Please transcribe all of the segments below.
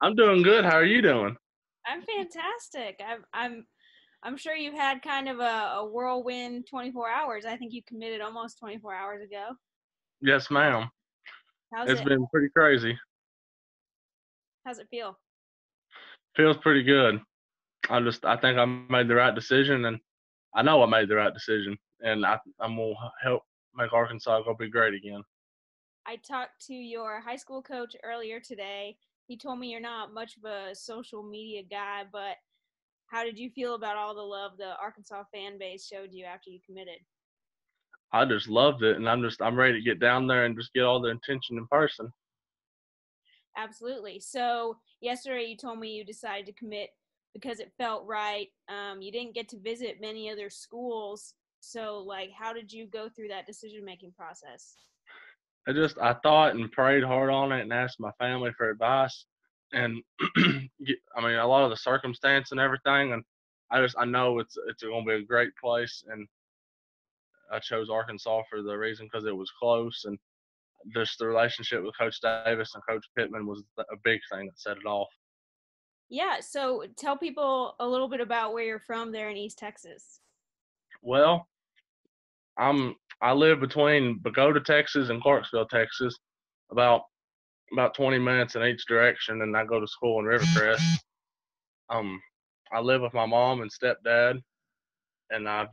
I'm doing good. How are you doing? I'm fantastic. I'm sure you've had kind of a whirlwind 24 hours. I think you committed almost 24 hours ago. Yes, ma'am. How's It's it been pretty crazy. how's it feel? Feels pretty good. I think I made the right decision, and I know I made the right decision, and I'm gonna help make Arkansas go be great again. I talked to your high school coach earlier today. He told me you're not much of a social media guy, but how did you feel about all the love the Arkansas fan base showed you after you committed? I just loved it, and I'm ready to get down there and just get all the attention in person. Absolutely. So yesterday you told me you decided to commit because it felt right. You didn't get to visit many other schools. So, like, how did you go through that decision making process? I thought and prayed hard on it, and asked my family for advice, and I mean a lot of the circumstance and everything, and I know it's gonna be a great place, and I chose Arkansas for the reason because it was close, and just the relationship with Coach Davis and Coach Pittman was a big thing that set it off. Yeah. So, tell people a little bit about where you're from there in East Texas. Well, I live between Bogota, Texas, and Clarksville, Texas, about 20 minutes in each direction, and I go to school in Rivercrest. Um, I live with my mom and stepdad, and I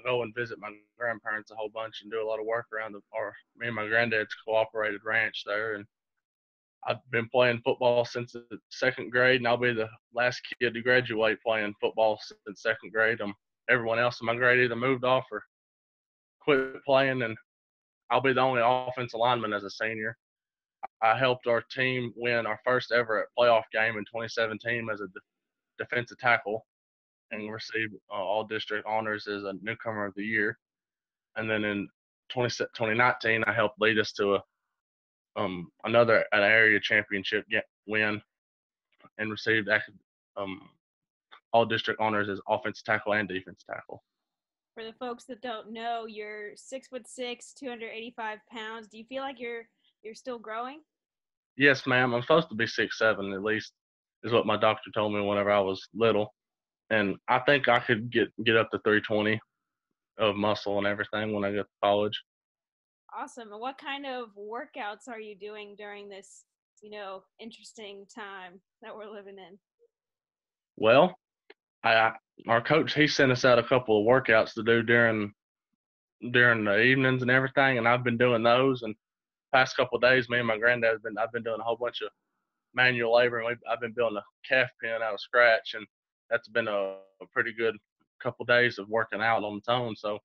go and visit my grandparents a whole bunch and do a lot of work around me and my granddad's cooperated ranch there, and I've been playing football since the second grade, and I'll be the last kid to graduate playing football since second grade. Everyone else in my grade either moved off or quit playing, and I'll be the only offensive lineman as a senior. I helped our team win our first ever playoff game in 2017 as a defensive tackle and received all district honors as a newcomer of the year. And then in 2019, I helped lead us to an area championship win and received um, all district honors as offensive tackle and defensive tackle. For the folks that don't know, you're 6'6", 285 pounds. Do you feel like you're still growing? Yes, ma'am. I'm supposed to be 6'7" at least, is what my doctor told me whenever I was little, and I think I could get up to 320 of muscle and everything when I get to college. Awesome. And what kind of workouts are you doing during this, interesting time that we're living in? Well, I our coach he sent us out a couple of workouts to do during the evenings and everything, and I've been doing those. And past couple of days, me and my granddad have been I've been doing a whole bunch of manual labor, and I've been building a calf pen out of scratch, and that's been a pretty good couple of days of working out on its own. So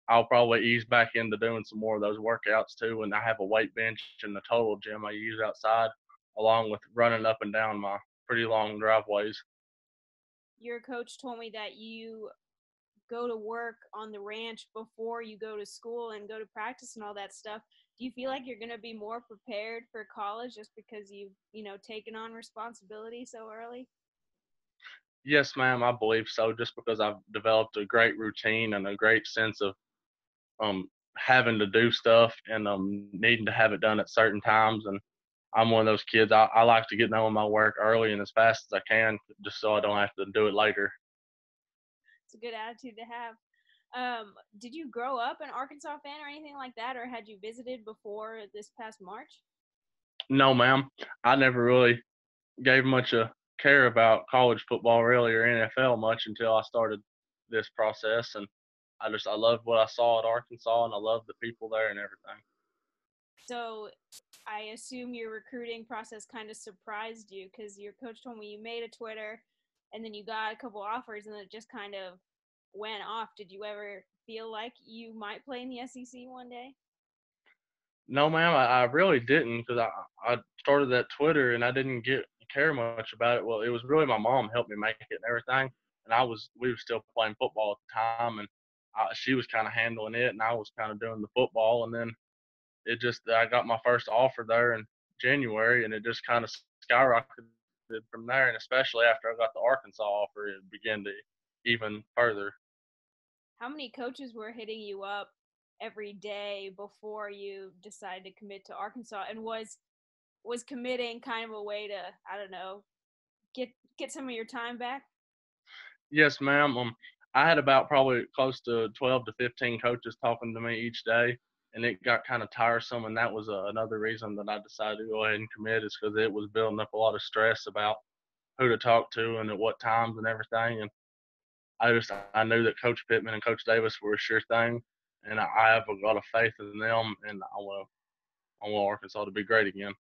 I'll probably ease back into doing some more of those workouts too. And I have a weight bench in the total gym I use outside, along with running up and down my pretty long driveways. Your coach told me that you go to work on the ranch before you go to school and go to practice and all that stuff. Do you feel like you're going to be more prepared for college just because you've taken on responsibility so early? Yes, ma'am, I believe so. Just because I've developed a great routine and a great sense of having to do stuff and needing to have it done at certain times. And I'm one of those kids. I like to get done with my work early and as fast as I can, just so I don't have to do it later. It's a good attitude to have. Did you grow up an Arkansas fan or anything like that, or had you visited before this past March? No, ma'am, I never really gave much a care about college football really or NFL much until I started this process, and I loved what I saw at Arkansas, and I loved the people there and everything. So I assume your recruiting process kind of surprised you because your coach told me you made a Twitter and then you got a couple offers and then it just kind of went off. Did you ever feel like you might play in the SEC one day? No, ma'am, I really didn't because I started that Twitter and I didn't get care much about it. Well, it was really my mom helped me make it and everything, and we were still playing football at the time, and she was kind of handling it, and I was kind of doing the football, and then I got my first offer there in January, and it just kind of skyrocketed from there, and especially after I got the Arkansas offer, it began to even further. How many coaches were hitting you up every day before you decided to commit to Arkansas? And was committing kind of a way to, I don't know, get some of your time back? Yes, ma'am. I had about probably close to 12 to 15 coaches talking to me each day, and it got kind of tiresome. And that was another reason that I decided to go ahead and commit, is because it was building up a lot of stress about who to talk to and at what times and everything. And I knew that Coach Pittman and Coach Davis were a sure thing, and I have a lot of faith in them, and I want Arkansas to be great again.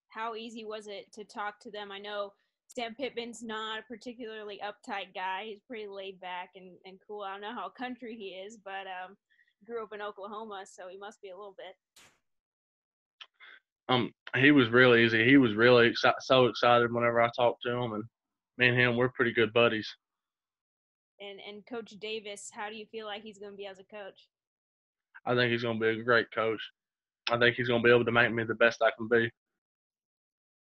How easy was it to talk to them? I know Sam Pittman's not a particularly uptight guy. He's pretty laid back and cool. I don't know how country he is, but grew up in Oklahoma, so he must be a little bit. He was really easy. He was really so excited whenever I talked to him, and me and him, we're pretty good buddies. And Coach Davis, how do you feel like he's going to be as a coach? I think he's going to be a great coach. I think he's going to be able to make me the best I can be.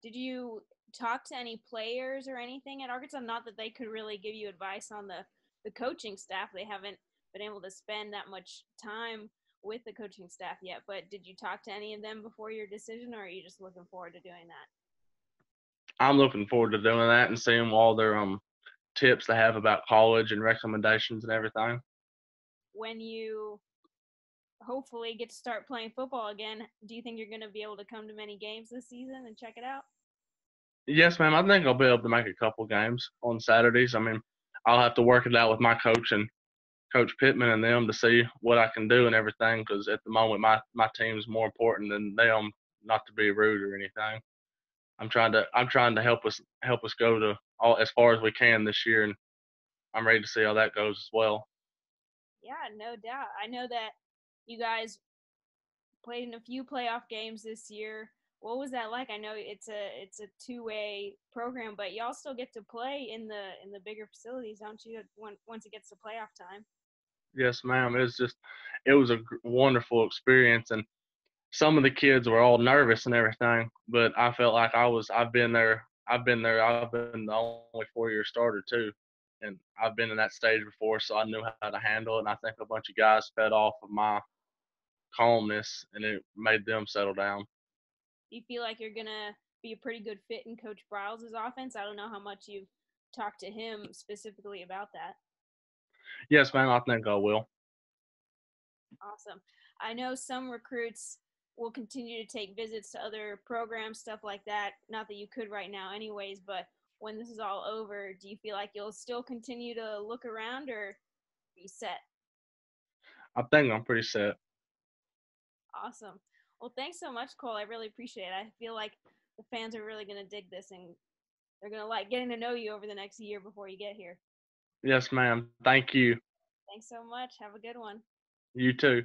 Did you talk to any players or anything at Arkansas? Not that they could really give you advice on the coaching staff. They haven't been able to spend that much time with the coaching staff yet. But did you talk to any of them before your decision, or are you just looking forward to doing that? I'm looking forward to doing that and seeing all their tips they have about college and recommendations and everything. When you hopefully get to start playing football again, do you think you're going to be able to come to many games this season and check it out? Yes, ma'am. I think I'll be able to make a couple games on Saturdays. I mean, I'll have to work it out with my coach and Coach Pittman and them to see what I can do and everything. Because at the moment, my team's more important than them. Not to be rude or anything. I'm trying to help us go to all as far as we can this year, and I'm ready to see how that goes as well. Yeah, no doubt. I know that you guys played in a few playoff games this year. What was that like? I know it's a two-way program, but y'all still get to play in the bigger facilities, don't you? Once it gets to playoff time. Yes, ma'am. It was a wonderful experience, and some of the kids were all nervous and everything, but I felt like I've been there. I've been the only 4 year starter too, and I've been in that stage before, so I knew how to handle it. And I think a bunch of guys fed off of my calmness, and it made them settle down. Do you feel like you're gonna be a pretty good fit in Coach Briles's offense? I don't know how much you've talked to him specifically about that. Yes, ma'am. I think I will. Awesome. I know some recruits will continue to take visits to other programs, stuff like that. Not that you could right now, anyways, but when this is all over, do you feel like you'll still continue to look around or be set? I think I'm pretty set. Awesome. Well, thanks so much, Cole. I really appreciate it. I feel like the fans are really going to dig this and they're going to like getting to know you over the next year before you get here. Yes, ma'am. Thank you. Thanks so much. Have a good one. You too.